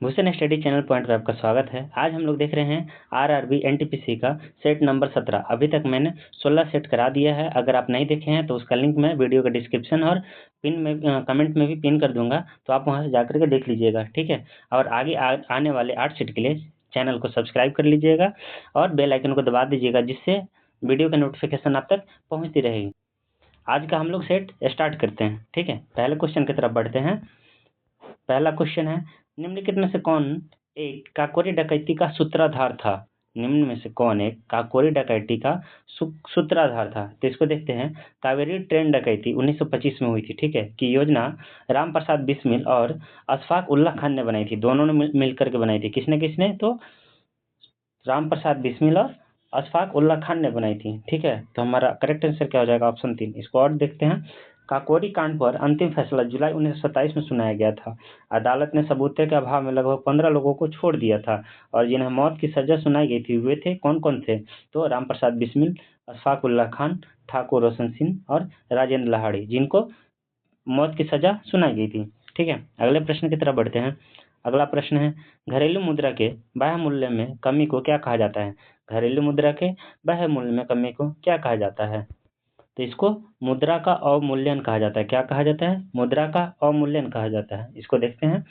Bhushan study channel point पर आपका स्वागत है। आज हम लोग देख रहे हैं आरआरबी एनटीपीसी का सेट नंबर 17। अभी तक मैंने 16 सेट करा दिया है। अगर आप नहीं देखे हैं तो उसका लिंक मैं वीडियो का डिस्क्रिप्शन और पिन में कमेंट में भी पिन कर दूंगा, तो आप वहां से जाकर के देख लीजिएगा, ठीक है। और आगे आने वाले 8 सेट के लिए चैनल को सब्सक्राइब कर लीजिएगा और बेल आइकन को दबा दीजिएगा, जिससे वीडियो का नोटिफिकेशन आप तक पहुँचती रहेगी। आज का हम लोग सेट स्टार्ट करते हैं, ठीक है। पहले क्वेश्चन की तरफ बढ़ते हैं। पहला क्वेश्चन है, निम्नलिखित में से कौन एक काकोरी डकैती का सूत्रधार था। निम्न में से कौन एक काकोरी डकैती का सूत्रधार था। तो इसको देखते हैं। कावेरी ट्रेन डकैती 1925 में हुई थी, ठीक है, की योजना राम प्रसाद बिस्मिल और अशफाक उल्लाह खान ने बनाई थी। दोनों ने मिलकर के बनाई थी। किसने किसने? तो राम प्रसाद बिस्मिल और अशफाक उल्लाह खान ने बनाई थी, ठीक है। तो हमारा करेक्ट आंसर क्या हो जाएगा? ऑप्शन 3। इसको और देखते हैं। काकोरी कांड पर अंतिम फैसला जुलाई 1927 में सुनाया गया था। अदालत ने सबूतों के अभाव में लगभग 15 लोगों को छोड़ दिया था और जिन्हें मौत की सजा सुनाई गई थी वे थे कौन कौन थे? तो राम प्रसाद बिस्मिल, अशफाक उल्लाह खान, ठाकुर रोशन सिंह और राजेंद्र लाहाड़ी, जिनको मौत की सजा सुनाई गई थी, ठीक है। अगले प्रश्न की तरफ बढ़ते हैं। अगला प्रश्न है, घरेलू मुद्रा के बाह्य मूल्य में कमी को क्या कहा जाता है? घरेलू मुद्रा के बाह्य मूल्य में कमी को क्या कहा जाता है? तो इसको मुद्रा का अवमूल्यन कहा जाता है। क्या कहा जाता है? मुद्रा का अवमूल्यन कहा जाता है। इसको देखते हैं।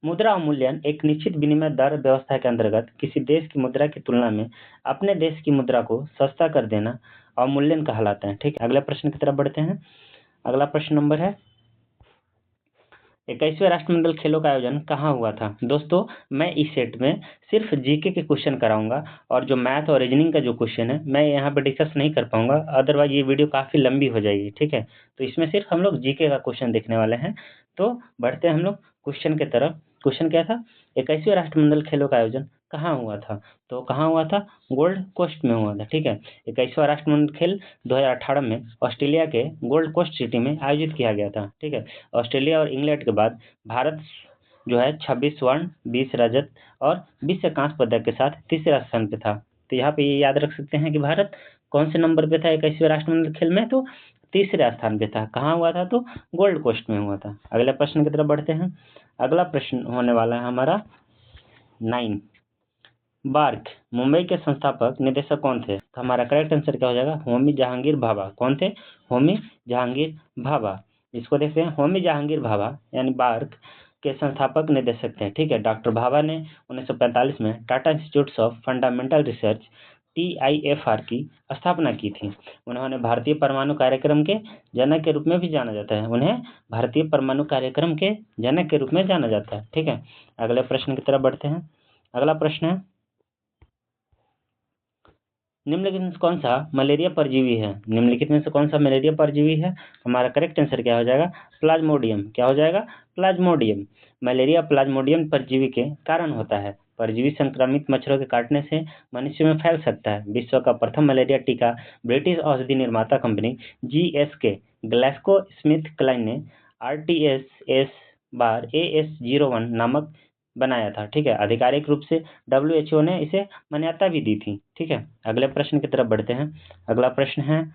मुद्रा अवमूल्यन एक निश्चित विनिमय दर व्यवस्था के अंतर्गत किसी देश की मुद्रा की तुलना में अपने देश की मुद्रा को सस्ता कर देना अवमूल्यन कहलाता है, ठीक है। अगले प्रश्न की तरफ बढ़ते हैं। अगला प्रश्न नंबर है, 21वें राष्ट्रमंडल खेलों का आयोजन कहाँ हुआ था? दोस्तों, मैं इस सेट में सिर्फ जीके के क्वेश्चन कराऊंगा और जो मैथ और रीजनिंग का जो क्वेश्चन है मैं यहाँ पे डिस्कस नहीं कर पाऊंगा, अदरवाइज ये वीडियो काफी लंबी हो जाएगी, ठीक है। तो इसमें सिर्फ हम लोग जीके का क्वेश्चन देखने वाले हैं। तो बढ़ते हैं हम लोग क्वेश्चन की तरफ। क्वेश्चन क्या था? 21वें राष्ट्रमंडल खेलों का आयोजन कहाँ हुआ था? तो कहाँ हुआ था? गोल्ड कोस्ट में हुआ था, ठीक है। 21वां राष्ट्रमंडल खेल 2018 में ऑस्ट्रेलिया के गोल्ड कोस्ट सिटी में आयोजित किया गया था, ठीक है। ऑस्ट्रेलिया और इंग्लैंड के बाद भारत जो है 26 स्वर्ण, 20 रजत और 20 कांस्य पदक के साथ तीसरे स्थान पे था। तो यहाँ पे ये याद रख सकते हैं कि भारत कौन से नंबर पे था 21वें राष्ट्रमंडल खेल में? तो तीसरे स्थान पे था। कहाँ हुआ था? तो गोल्ड कोस्ट में हुआ था। अगले प्रश्न की तरफ बढ़ते हैं। अगला प्रश्न होने वाला है हमारा 9। बार्क मुंबई के संस्थापक निदेशक कौन थे? तो हमारा करेक्ट आंसर क्या हो जाएगा? होमी जहांगीर भाभा। कौन थे? होमी जहांगीर भाभा। इसको देखते हैं। होमी जहांगीर भाभा यानी बार्क के संस्थापक निदेशक थे, ठीक है। डॉक्टर भाभा ने 1945 में Tata institute of fundamental research TIFR की स्थापना की थी। उन्होंने भारतीय परमाणु कार्यक्रम के जनक के रूप में भी जाना जाता है। उन्हें भारतीय परमाणु कार्यक्रम के जनक के रूप में जाना जाता है, ठीक है। अगले प्रश्न की तरफ बढ़ते हैं। अगला प्रश्न है, निम्नलिखित में से कौन सा मलेरिया परजीवी है? निम्नलिखित में से कौन सा मलेरिया परजीवी है? हमारा करेक्ट आंसर क्या हो जाएगा? प्लाज्मोडियम। क्या हो जाएगा? प्लाज्मोडियम। मलेरिया प्लाज्मोडियम परजीवी के कारण होता है। परजीवी संक्रमित मच्छरों के काटने से मनुष्य में फैल सकता है। विश्व का प्रथम मलेरिया टीका ब्रिटिश औषधि निर्माता company GSK Glaxo Smith Kline ने RTS/AS01 नामक बनाया था, ठीक है। आधिकारिक रूप से WHO ने इसे मान्यता भी दी थी, ठीक है। अगले प्रश्न की तरफ बढ़ते हैं। अगला प्रश्न है,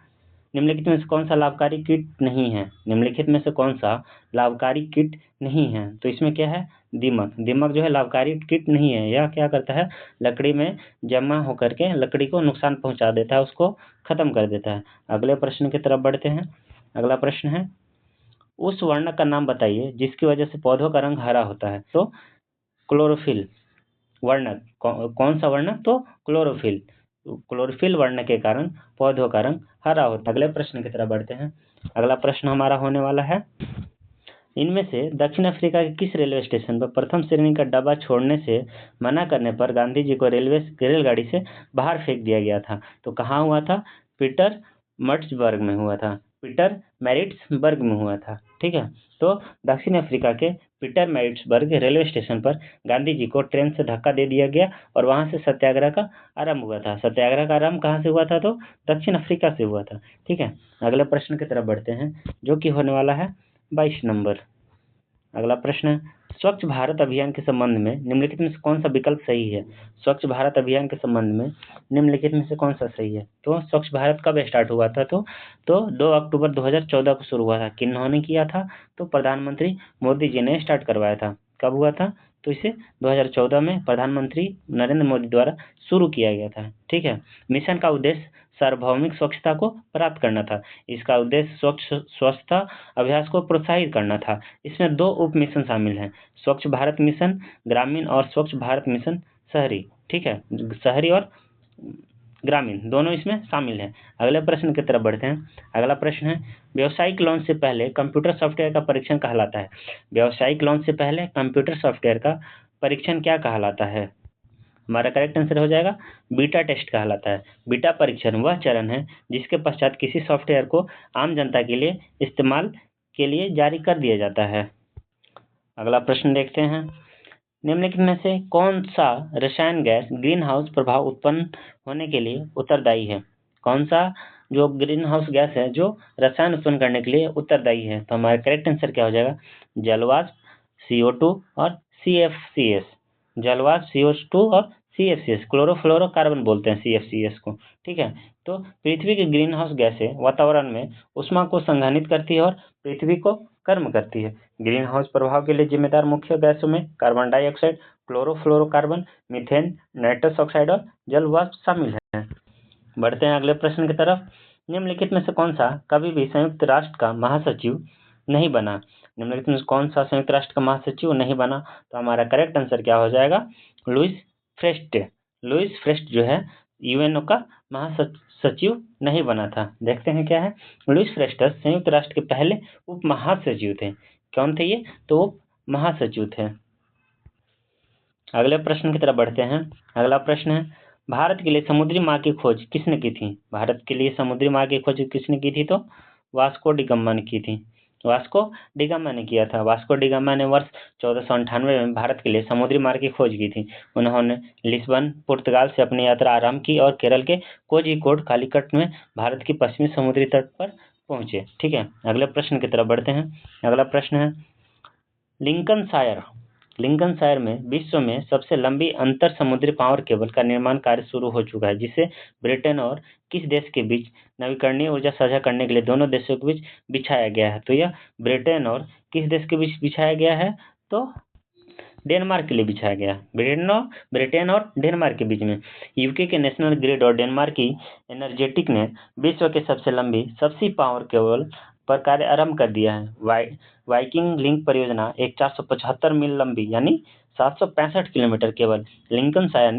निम्नलिखित में से कौन सा लाभकारी कीट नहीं है? निम्नलिखित में से कौन सा लाभकारी कीट नहीं है? तो इसमें क्या है? दीमक। दीमक जो है लाभकारी कीट नहीं है। यह क्या करता है? लकड़ी में जमा होकर के लकड़ी को नुकसान पहुंचा देता है, उसको खत्म कर देता है। अगले प्रश्न की तरफ बढ़ते हैं। अगला प्रश्न है, उस वर्णक का नाम बताइए जिसकी वजह से पौधों का रंग हरा होता है। तो क्लोरोफिल वर्णक। कौन सा वर्णक? तो क्लोरोफिल। क्लोरोफिल वर्णक के कारण पौधों का रंग हरा होता है। अगले प्रश्न की तरफ बढ़ते हैं। अगला प्रश्न हमारा होने वाला है, इनमें से दक्षिण अफ्रीका के किस रेलवे स्टेशन पर प्रथम श्रेणी का डब्बा छोड़ने से मना करने पर गांधी जी को रेलगाड़ी से बाहर फेंक दिया गया था? तो कहाँ हुआ था? पीटर मर्ट्सबर्ग में हुआ था। पीटर मैरिट्सबर्ग में हुआ था, ठीक है। तो दक्षिण अफ्रीका के पीटर मैरिट्सबर्ग रेलवे स्टेशन पर गांधी जी को ट्रेन से धक्का दे दिया गया और वहां से सत्याग्रह का आरंभ हुआ था। सत्याग्रह का आरंभ कहाँ से हुआ था? तो दक्षिण अफ्रीका से हुआ था, ठीक है। अगले प्रश्न की तरफ बढ़ते हैं, जो कि होने वाला है 22 नंबर। अगला प्रश्न है, स्वच्छ भारत अभियान के संबंध में निम्नलिखित में से कौन सा विकल्प सही है? स्वच्छ भारत अभियान के संबंध में निम्नलिखित में से कौन सा सही है? तो स्वच्छ भारत कब स्टार्ट हुआ था? तो 2 अक्टूबर 2014 को शुरू हुआ था। किन्होंने किया था? तो प्रधानमंत्री मोदी जी ने स्टार्ट करवाया था। कब हुआ था? तो इसे 2014 में प्रधानमंत्री नरेंद्र मोदी द्वारा शुरू किया गया था। ठीक है, मिशन का उद्देश्य सार्वभौमिक स्वच्छता को प्राप्त करना था। इसका उद्देश्य स्वच्छता अभ्यास को प्रोत्साहित करना था। इसमें 2 उप मिशन शामिल हैं, स्वच्छ भारत मिशन ग्रामीण और स्वच्छ भारत मिशन शहरी। ठीक है, शहरी और ग्रामीण दोनों इसमें शामिल हैं। अगले प्रश्न की तरफ बढ़ते हैं। अगला प्रश्न है, व्यावसायिक लॉन्च से पहले कंप्यूटर सॉफ्टवेयर का परीक्षण कहलाता है। व्यावसायिक लॉन्च से पहले कंप्यूटर सॉफ्टवेयर का परीक्षण क्या कहलाता है? हमारा करेक्ट आंसर हो जाएगा बीटा टेस्ट कहलाता है। बीटा परीक्षण वह चरण है जिसके पश्चात किसी सॉफ्टवेयर को आम जनता के लिए इस्तेमाल के लिए जारी कर दिया जाता है। अगला प्रश्न देखते हैं, निम्नलिखित में से कौन सा रसायन गैस ग्रीन हाउस प्रभाव उत्पन्न होने के लिए उत्तरदायी है? कौन सा जो ग्रीन हाउस गैस है जो रसायन उत्पन्न करने के लिए उत्तरदायी है? तो हमारा करेक्ट आंसर क्या हो जाएगा? जलवाष्प, CO2 और CFCS। जलवाष्प, CO2 और CFCS, क्लोरोफ्लोरोकार्बन बोलते हैं CFCS को। ठीक है, तो पृथ्वी की ग्रीन हाउस गैसें वातावरण में ऊष्मा को संघनित करती है और पृथ्वी को गर्म करती है। ग्रीन हाउस प्रभाव के लिए जिम्मेदार मुख्य गैसों में carbon dioxide, chlorofluorocarbon, methane, nitrous oxide और जल वाष्प शामिल है। बढ़ते हैं अगले प्रश्न की तरफ। निम्नलिखित में से कौन सा कभी भी संयुक्त राष्ट्र का महासचिव नहीं बना? निम्नलिखित में से कौन सा संयुक्त राष्ट्र का महासचिव नहीं बना? तो हमारा करेक्ट आंसर क्या हो जाएगा? लुईस फ्रेस्ट। लुईस फ्रेस्ट जो है यूएनओ का महासचिव नहीं बना था। देखते हैं क्या है। लुईस फ्रेस्टस संयुक्त राष्ट्र के पहले उप महासचिव थे। कौन थे ये? तो उप महासचिव थे। अगले प्रश्न की तरफ बढ़ते हैं। अगला प्रश्न है, भारत के लिए समुद्री मार्ग की खोज किसने की थी? भारत के लिए समुद्री मार्ग की खोज किसने की थी? तो वास्को डी गामा ने की थी। वास्को डी गामा ने किया था। वास्को डी गामा ने वर्ष 1498 में भारत के लिए समुद्री मार्ग की खोज की थी। उन्होंने लिस्बन, पुर्तगाल से अपनी यात्रा आरंभ की और केरल के कोझिकोड कालीकट में भारत की पश्चिमी समुद्री तट पर पहुंचे। ठीक है, अगले प्रश्न की तरफ बढ़ते हैं। अगला प्रश्न है, लिंकनशायर में विश्व में सबसे लंबी अंतर समुद्री पावर केबल का निर्माण कार्य शुरू हो चुका है, जिसे ब्रिटेन और किस देश के बीच नवीकरणीय ऊर्जा साझा करने के लिए दोनों देशों के बीच बिछाया गया है? तो यह ब्रिटेन और किस देश के बीच बिछाया गया है? तो डेनमार्क के लिए बिछाया गया। ब्रिटेन और डेनमार्क के बीच में। यूके के नेशनल ग्रिड और डेनमार्क की एनर्जेटिक ने विश्व के सबसे लंबी सबसी पावर केबल पर कार्य आरंभ कर दिया है। वाइकिंग लिंक परियोजना एक 475 मील लंबी यानी 765 किलोमीटर केबल लिंकनशायर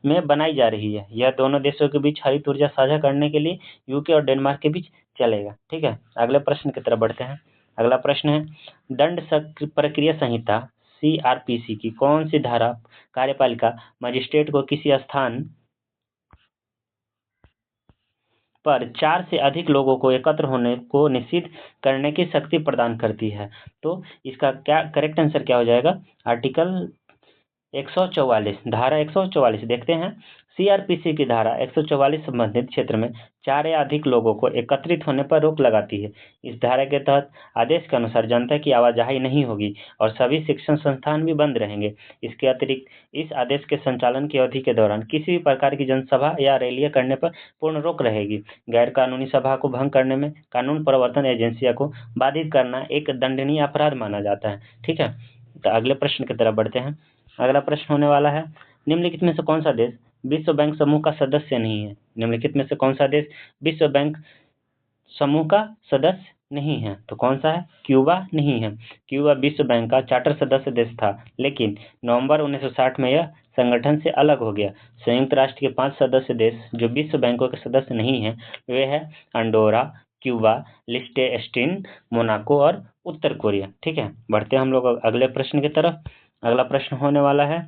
में बनाई जा रही है। यह दोनों देशों के बीच हरित ऊर्जा साझा करने के लिए यूके और डेनमार्क के बीच चलेगा। ठीक है, अगले प्रश्न की तरफ बढ़ते हैं। अगला प्रश्न है, दंड प्रक्रिया संहिता CRPC की कौन सी धारा कार्यपालिका मजिस्ट्रेट को किसी स्थान पर 4 से अधिक लोगों को एकत्र होने को निषिद्ध करने की शक्ति प्रदान करती है? तो इसका क्या करेक्ट आंसर क्या हो जाएगा? आर्टिकल 144, धारा 144। देखते हैं, CRPC की धारा 144 संबंधित क्षेत्र में 4 या अधिक लोगों को एकत्रित होने पर रोक लगाती है। इस धारा के तहत आदेश के अनुसार जनता की आवाजाही नहीं होगी और सभी शिक्षण संस्थान भी बंद रहेंगे। इसके अतिरिक्त इस आदेश के संचालन की अवधि के दौरान किसी भी प्रकार की जनसभा या रैलियां करने पर पूर्ण रोक रहेगी। गैर कानूनी सभा को भंग करने में कानून प्रवर्तन एजेंसियों को बाधित करना एक दंडनीय अपराध माना जाता है। ठीक है, तो अगले प्रश्न की तरफ बढ़ते हैं। अगला प्रश्न होने वाला है, निम्नलिखित में से कौन सा देश विश्व बैंक समूह का सदस्य नहीं है? निम्नलिखित में से कौन सा देश विश्व बैंक समूह का सदस्य नहीं है? तो कौन सा है? क्यूबा नहीं है। क्यूबा विश्व बैंक का चार्टर सदस्य देश था, लेकिन नवंबर 1960 में यह संगठन से अलग हो गया। संयुक्त राष्ट्र के 5 सदस्य देश जो विश्व बैंकों के सदस्य नहीं है वे है अंडोरा, क्यूबा, लिechtenstein, मोनाको और उत्तर कोरिया। ठीक है, बढ़ते हैं हम लोग अगले प्रश्न की तरफ। अगला प्रश्न होने वाला है,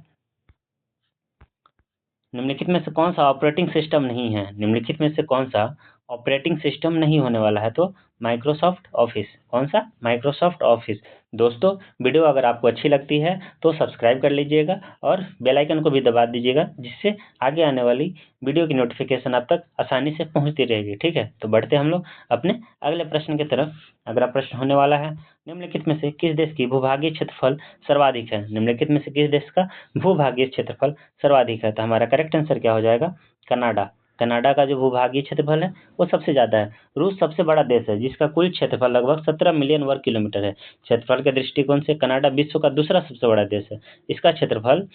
निम्नलिखित में से कौन सा ऑपरेटिंग सिस्टम नहीं है? निम्नलिखित में से कौन सा ऑपरेटिंग सिस्टम नहीं होने वाला है? तो माइक्रोसॉफ्ट ऑफिस। कौन सा? Microsoft office. दोस्तों, वीडियो अगर आपको अच्छी लगती है तो सब्सक्राइब कर लीजिएगा और बेल आइकन को भी दबा दीजिएगा, जिससे आगे आने वाली वीडियो की नोटिफिकेशन आप तक आसानी से पहुंचती रहेगी। ठीक है, तो बढ़ते हम लोग अपने अगले प्रश्न की तरफ। अगला प्रश्न होने वाला है, निम्नलिखित में से किस देश की भूभागीय क्षेत्रफल सर्वाधिक है? निम्नलिखित में से किस देश का भूभागीय क्षेत्रफल सर्वाधिक है? तो हमारा करेक्ट आंसर क्या हो जाएगा? कनाडा। कनाडा का जो भूभागीय क्षेत्रफल है वो सबसे ज़्यादा है। रूस सबसे बड़ा देश है जिसका कुल क्षेत्रफल लगभग 17 मिलियन वर्ग किलोमीटर है। क्षेत्रफल के दृष्टिकोण से कनाडा विश्व का दूसरा सबसे बड़ा देश है। इसका क्षेत्रफल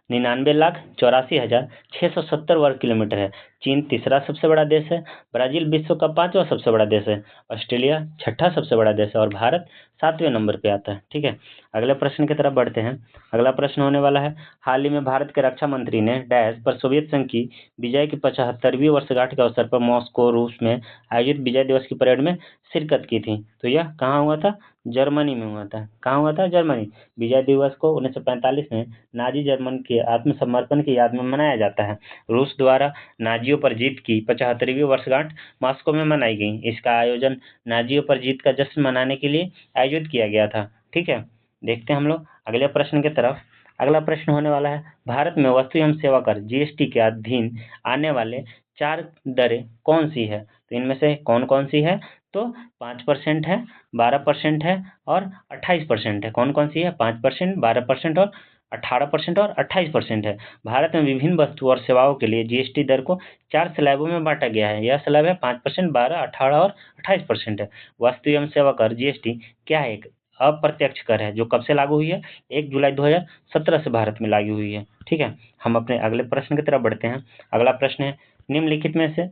99,84,670 वर्ग किलोमीटर है। चीन तीसरा सबसे बड़ा देश है। ब्राजील विश्व का 5वां सबसे बड़ा देश है। ऑस्ट्रेलिया छठा सबसे बड़ा देश है और भारत 7वें नंबर पे आता है। ठीक है, अगले प्रश्न की तरफ बढ़ते हैं। अगला प्रश्न होने वाला है, हाल ही में भारत के रक्षा मंत्री ने डैश पर सोवियत संघ की विजय की 75वीं वर्षगांठ के अवसर पर मॉस्को रूस में आयोजित विजय दिवस की परेड में शिरकत की थी। तो यह कहाँ हुआ था? जर्मनी में हुआ था। कहाँ हुआ था? जर्मनी। विजय दिवस को 1945 में नाजी जर्मन के आत्मसमर्पण की याद में मनाया जाता है। रूस द्वारा नाजियों पर जीत की 75वीं वर्षगांठ मॉस्को में मनाई गई। इसका आयोजन नाजियों पर जीत का जश्न मनाने के लिए आयोजित किया गया था। ठीक है, देखते हैं हम लोग अगले प्रश्न की तरफ। अगला प्रश्न होने वाला है, भारत में वस्तु एवं सेवा कर जीएसटी के अधीन आने वाले 4 दरें कौन सी है? तो इनमें से कौन कौन सी है? तो 5% है, 12% है और 28% है। कौन कौन सी है? 5%, 12% और 18% और 28% है। भारत में विभिन्न वस्तु और सेवाओं के लिए जीएसटी दर को 4 स्लैबों में बांटा गया है। यह स्लैब है 5%, 12, 18 और 28% है। वस्तु एवं सेवा कर जीएसटी क्या है? एक अप्रत्यक्ष कर है जो कब से लागू हुई है? 1 जुलाई 2017 से भारत में लागू हुई है। ठीक है, हम अपने अगले प्रश्न की तरफ बढ़ते हैं। अगला प्रश्न है, निम्नलिखित में से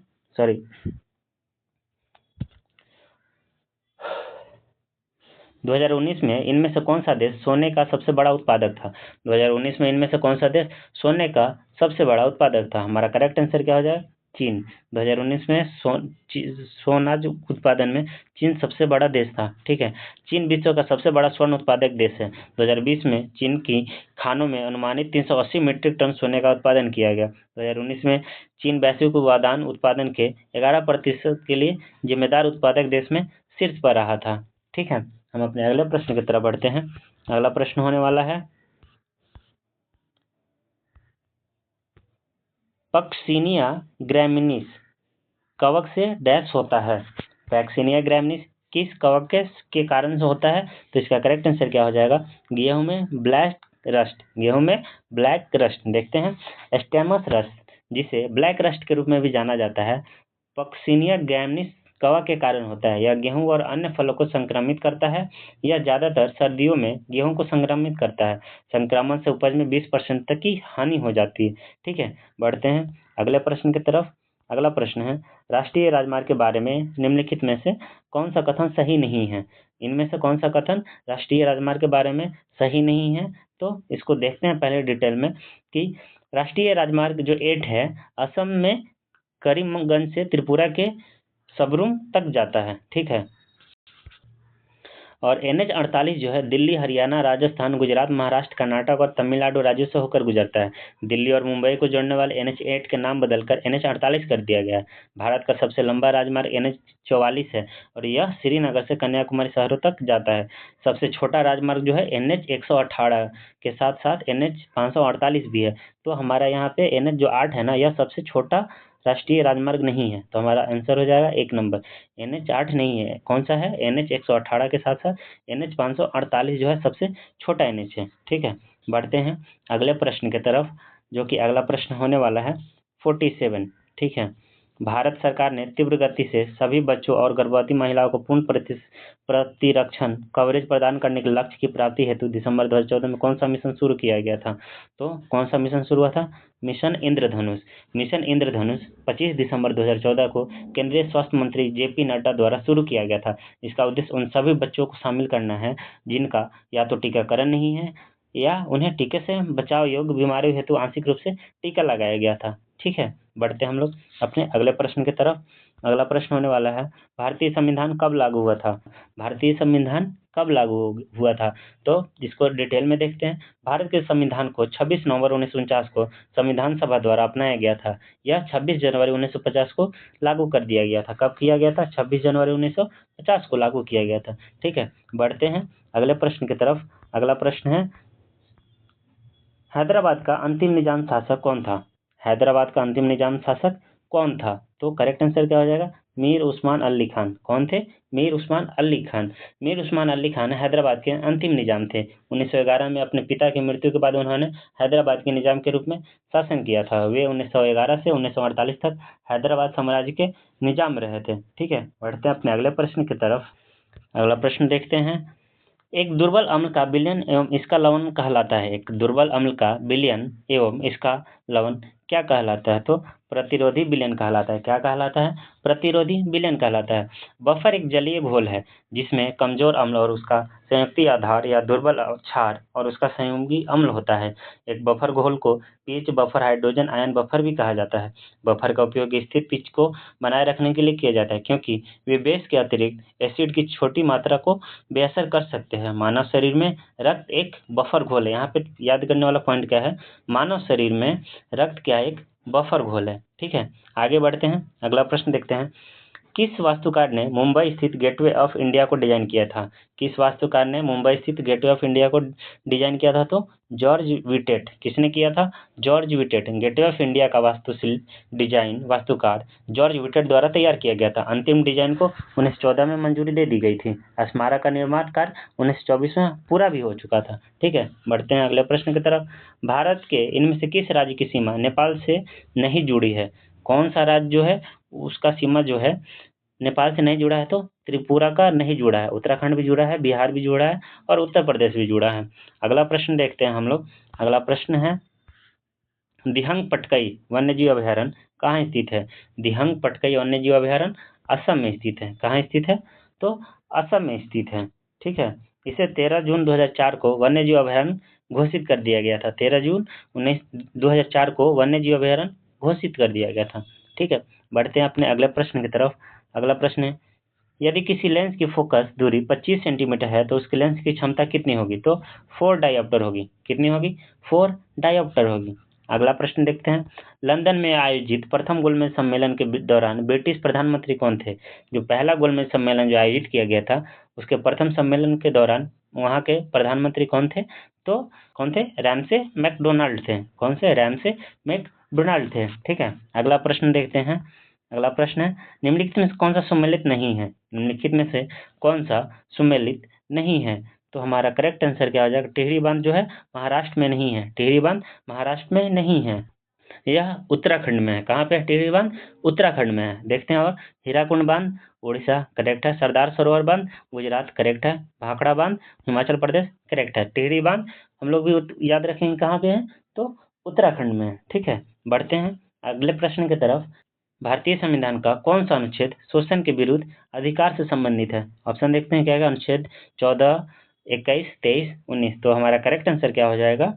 2019 में इनमें से कौन सा देश सोने का सबसे बड़ा उत्पादक था? 2019 में इनमें से कौन सा देश सोने का सबसे बड़ा उत्पादक था? हमारा करेक्ट आंसर क्या हो जाएगा? चीन। 2019 में सोना जो उत्पादन में चीन सबसे बड़ा देश था। ठीक है, चीन विश्व का सबसे बड़ा स्वर्ण उत्पादक देश है। 2020 में चीन की खानों में अनुमानित 380 मीट्रिक टन सोने का उत्पादन किया गया। 2019 में चीन वैश्विक वादान उत्पादन के 11% के लिए जिम्मेदार उत्पादक देश में शीर्ष पर रहा था। ठीक है, हम अपने अगले प्रश्न की तरफ बढ़ते हैं। अगला प्रश्न होने वाला है, पक्सिनिया ग्रैमिनीस कवक से डैश होता है? पैक्सिनिया ग्रैमिनीस किस कवक के कारण से होता है? तो इसका करेक्ट आंसर क्या हो जाएगा? गेहूं में ब्लैक रस्ट। गेहूं में ब्लैक रस्ट। देखते हैं, स्टेमस रस्ट जिसे ब्लैक रस्ट के रूप में भी जाना जाता है, पक्सिनिया ग्रैमिनीस कवक के कारण होता है। यह गेहूं और अन्य फलों को संक्रमित करता है। यह ज्यादातर सर्दियों में गेहूं को संक्रमित करता है। संक्रमण से उपज में 20% तक की हानि हो जाती है। ठीक है, बढ़ते हैं अगले प्रश्न की तरफ। अगला प्रश्न है, राष्ट्रीय राजमार्ग के बारे में निम्नलिखित में से कौन सा कथन सही नहीं है? इनमें से कौन सा कथन राष्ट्रीय राजमार्ग के बारे में सही नहीं है? तो इसको देखते हैं पहले डिटेल में कि राष्ट्रीय राजमार्ग जो 8 है असम में करीमगंज से त्रिपुरा के सबरूम तक जाता है। ठीक है, और NH 48 जो है दिल्ली, हरियाणा, राजस्थान, गुजरात, महाराष्ट्र, कर्नाटक और तमिलनाडु राज्यों से होकर गुजरता है। दिल्ली और मुंबई को जोड़ने वाले NH 8 के नाम बदलकर NH 48 कर दिया गया है। भारत का सबसे लंबा राजमार्ग NH 44 है और यह श्रीनगर से कन्याकुमारी शहरों तक जाता है। सबसे छोटा राजमार्ग जो है NH 118 के साथ साथ NH 548 भी है। तो हमारा यहाँ पे NH जो 8 है ना, यह सबसे छोटा राष्ट्रीय राजमार्ग नहीं है। तो हमारा आंसर हो जाएगा 1 नंबर। NH 8 नहीं है, कौन सा है? NH 118 के साथ साथ NH 548 जो है सबसे छोटा NH है। ठीक है, बढ़ते हैं अगले प्रश्न की तरफ, जो कि अगला प्रश्न होने वाला है 47। ठीक है, भारत सरकार ने तीव्र गति से सभी बच्चों और गर्भवती महिलाओं को पूर्ण प्रतिरक्षण कवरेज प्रदान करने के लक्ष्य की प्राप्ति हेतु दिसंबर 2014 में कौन सा मिशन शुरू किया गया था? तो कौन सा मिशन शुरू हुआ था? मिशन इंद्रधनुष। मिशन इंद्रधनुष 25 दिसंबर 2014 को केंद्रीय स्वास्थ्य मंत्री JP नड्डा द्वारा शुरू किया गया था। इसका उद्देश्य उन सभी बच्चों को शामिल करना है जिनका या तो टीकाकरण नहीं है या उन्हें टीके से बचाव योग्य बीमारियों हेतु आंशिक रूप से टीका लगाया गया था। ठीक है, बढ़ते हम लोग अपने अगले प्रश्न की तरफ। अगला प्रश्न होने वाला है, भारतीय संविधान कब लागू हुआ था? भारतीय संविधान कब लागू हुआ था? तो जिसको डिटेल में देखते हैं। भारत के संविधान को 26 नवंबर 1949 को संविधान सभा द्वारा अपनाया गया था। यह 26 जनवरी 1950 को लागू कर दिया गया था। कब किया गया था? 26 जनवरी 1950 को लागू किया गया था। ठीक है, बढ़ते हैं अगले प्रश्न की तरफ। अगला प्रश्न है, हैदराबाद का अंतिम निजाम शासक कौन था? हैदराबाद का अंतिम निजाम शासक कौन था? तो करेक्ट आंसर क्या हो जाएगा? मीर उस्मान अली खान। कौन थे? मीर उस्मान अली खान। मीर उस्मान अली खान हैदराबाद के अंतिम निजाम थे। 1911 में अपने पिता की मृत्यु के बाद उन्होंने हैदराबाद के निजाम के रूप में शासन किया था। वे 1911 से 1948 तक हैदराबाद साम्राज्य के निजाम रहे थे। ठीक है, बढ़ते हैं अपने अगले प्रश्न की तरफ। अगला प्रश्न देखते हैं। एक दुर्बल अम्ल का विलयन एवं इसका लवण कहलाता है। एक दुर्बल अम्ल का विलयन एवं इसका लवण क्या कहलाता है? तो प्रतिरोधी विलयन कहलाता है। क्या कहलाता है? प्रतिरोधी विलयन कहलाता है। बफर एक जलीय घोल है जिसमें कमजोर अम्ल और उसका संयुक्ति आधार या दुर्बल क्षार और उसका संयोगी अम्ल होता है। एक बफर घोल को pH buffer, hydrogen ion buffer भी कहा जाता है। बफर का उपयोग स्थिर पीएच को बनाए रखने के लिए किया जाता है क्योंकि वे बेस के अतिरिक्त एसिड की छोटी मात्रा को बेअसर कर सकते हैं। मानव शरीर में रक्त एक बफर घोल है। यहाँ पे याद करने वाला पॉइंट क्या है? मानव शरीर में रक्त क्या है? एक बफर घोल है। ठीक है, आगे बढ़ते हैं, अगला प्रश्न देखते हैं। किस वास्तुकार ने मुंबई स्थित गेटवे ऑफ इंडिया को डिजाइन किया था? किस वास्तुकार ने मुंबई स्थित गेटवे ऑफ इंडिया को डिजाइन किया था? तो जॉर्ज विटेट। किसने किया था? George Wittet. Gateway of India का वास्तुशिल्प डिजाइन वास्तुकार जॉर्ज विटेट द्वारा तैयार किया गया था। अंतिम डिजाइन को 1914 में मंजूरी दे दी गई थी। स्मारक का निर्माण कार्य 1924 में पूरा भी हो चुका था। ठीक है, बढ़ते हैं अगले प्रश्न की तरफ। भारत के इनमें से किस राज्य की सीमा नेपाल से नहीं जुड़ी है? कौन सा राज्य जो है उसका सीमा जो है नेपाल से नहीं जुड़ा है? तो त्रिपुरा का नहीं जुड़ा है, उत्तराखंड भी जुड़ा है, बिहार भी जुड़ा है और उत्तर प्रदेश भी जुड़ा है। अगला प्रश्न देखते हैं हम लोग। अगला प्रश्न है, दिहंग पटकई वन्यजीव अभयारण्य कहाँ स्थित है? दिहंग पटकई वन्यजीव अभयारण्य असम में स्थित है। कहाँ स्थित है? तो असम में स्थित है। ठीक है, इसे 13 जून 2004 को वन्यजीव अभयारण्य घोषित कर दिया गया था। 13 जून 2004 को वन्यजीव अभयारण्य घोषित कर दिया गया था। ठीक है, बढ़ते हैं अपने अगले प्रश्न की तरफ। अगला प्रश्न है, यदि किसी लेंस की फोकस दूरी 25 सेंटीमीटर है तो उसकी लेंस की क्षमता कितनी होगी? तो 4 डायोप्टर होगी। कितनी होगी? 4 डायोप्टर होगी। अगला प्रश्न देखते हैं। लंदन में आयोजित प्रथम गोलमेज सम्मेलन के दौरान ब्रिटिश प्रधानमंत्री कौन थे? जो पहला गोलमेज सम्मेलन जो आयोजित किया गया था उसके प्रथम सम्मेलन के दौरान वहाँ के प्रधानमंत्री कौन थे? तो कौन थे? रैमसे मैकडोनाल्ड थे। कौन से? रैमसे मैकडोनाल्ड थे। ठीक है, अगला प्रश्न देखते हैं। अगला प्रश्न है, निम्नलिखित में से कौन सा सम्मिलित नहीं है? निम्नलिखित में से कौन सा सम्मिलित नहीं है? तो हमारा करेक्ट आंसर क्या हो जाएगा? टिहरी बांध जो है महाराष्ट्र में नहीं है। टिहरी बांध महाराष्ट्र में नहीं है, यह उत्तराखंड में है। कहाँ पे है टिहरी बांध? उत्तराखंड में है। देखते हैं और हीराकुंड बांध उड़ीसा करेक्ट है। सरदार सरोवर बांध गुजरात करेक्ट है। भाखड़ा बांध हिमाचल प्रदेश करेक्ट है। टिहरी बांध हम लोग भी याद रखेंगे कहाँ पे है? तो उत्तराखंड में है। ठीक है, बढ़ते हैं अगले प्रश्न की तरफ। भारतीय संविधान का कौन सा अनुच्छेद शोषण के विरुद्ध अधिकार से संबंधित है? ऑप्शन देखते हैं क्या है? अनुच्छेद 14, 21, 23, 19। तो हमारा करेक्ट आंसर क्या हो जाएगा?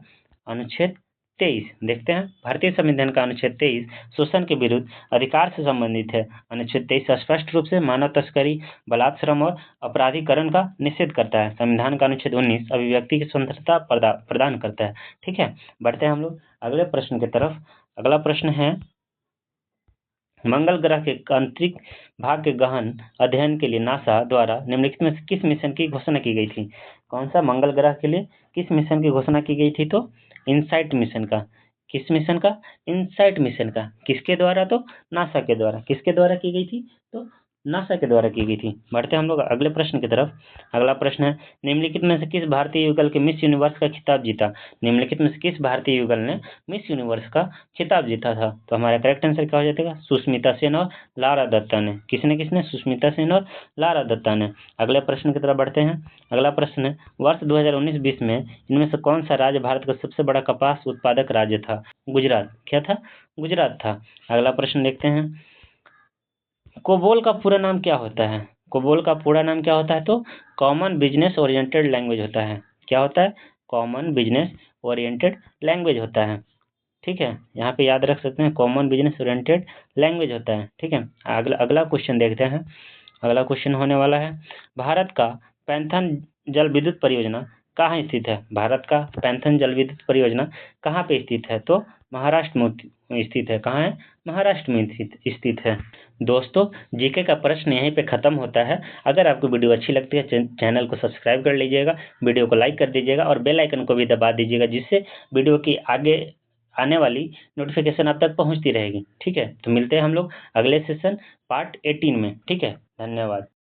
अनुच्छेद 23। देखते हैं, भारतीय संविधान का अनुच्छेद 23 शोषण के विरुद्ध अधिकार से संबंधित है। अनुच्छेद 23 स्पष्ट रूप से मानव तस्करी, बलात्श्रम और अपराधीकरण का निषेध करता है। संविधान का अनुच्छेद 19 अभिव्यक्ति की स्वतंत्रता प्रदान करता है। ठीक है, बढ़ते हैं हम लोग अगले प्रश्न की तरफ। अगला प्रश्न है, मंगल ग्रह के अंतरिक्ष भाग के गहन अध्ययन के लिए नासा द्वारा निम्नलिखित में से किस मिशन की घोषणा की गई थी? कौन सा? मंगल ग्रह के लिए किस मिशन की घोषणा की गई थी? तो इनसाइट मिशन का। किस मिशन का? इनसाइट मिशन का। किसके द्वारा? तो नासा के द्वारा। किसके द्वारा की गई थी? तो नासा के द्वारा की गई थी। बढ़ते हैं हम लोग अगले प्रश्न की तरफ। अगला प्रश्न है, निम्नलिखित में से किस भारतीय युगल के मिस यूनिवर्स का खिताब जीता? निम्नलिखित में से किस भारतीय युगल ने मिस यूनिवर्स का खिताब जीता था? तो हमारा करेक्ट आंसर क्या हो जाएगा? सुष्मिता सेन और लारा दत्ता ने। किसने किसने? सुष्मिता सेन और लारा दत्ता ने। अगले प्रश्न की तरफ बढ़ते हैं। अगला प्रश्न है, वर्ष 2019-20 में इनमें से कौन सा राज्य भारत का सबसे बड़ा कपास उत्पादक राज्य था? गुजरात। क्या था? गुजरात था। अगला प्रश्न देखते हैं, कोबोल का पूरा नाम क्या होता है? कोबोल का पूरा नाम क्या होता है? तो कॉमन बिजनेस ओरिएंटेड लैंग्वेज होता है। क्या होता है? कॉमन बिजनेस ओरिएंटेड लैंग्वेज होता है। ठीक है, यहाँ पे याद रख सकते हैं कॉमन बिजनेस ओरिएंटेड लैंग्वेज होता है। ठीक है, अगला क्वेश्चन देखते हैं। अगला क्वेश्चन होने वाला है, भारत का पैंथन जल विद्युत परियोजना कहाँ स्थित है? भारत का पैंथन जल विद्युत परियोजना कहाँ पे स्थित है? तो महाराष्ट्र में स्थित है। कहाँ है? महाराष्ट्र में स्थित है। दोस्तों, जीके का प्रश्न यहीं पे खत्म होता है। अगर आपको वीडियो अच्छी लगती है चैनल को सब्सक्राइब कर लीजिएगा, वीडियो को लाइक कर दीजिएगा और बेल आइकन को भी दबा दीजिएगा, जिससे वीडियो की आने वाली नोटिफिकेशन आप तक पहुंचती रहेगी। ठीक है, तो मिलते हैं हम लोग अगले सेशन पार्ट 18 में। ठीक है, धन्यवाद।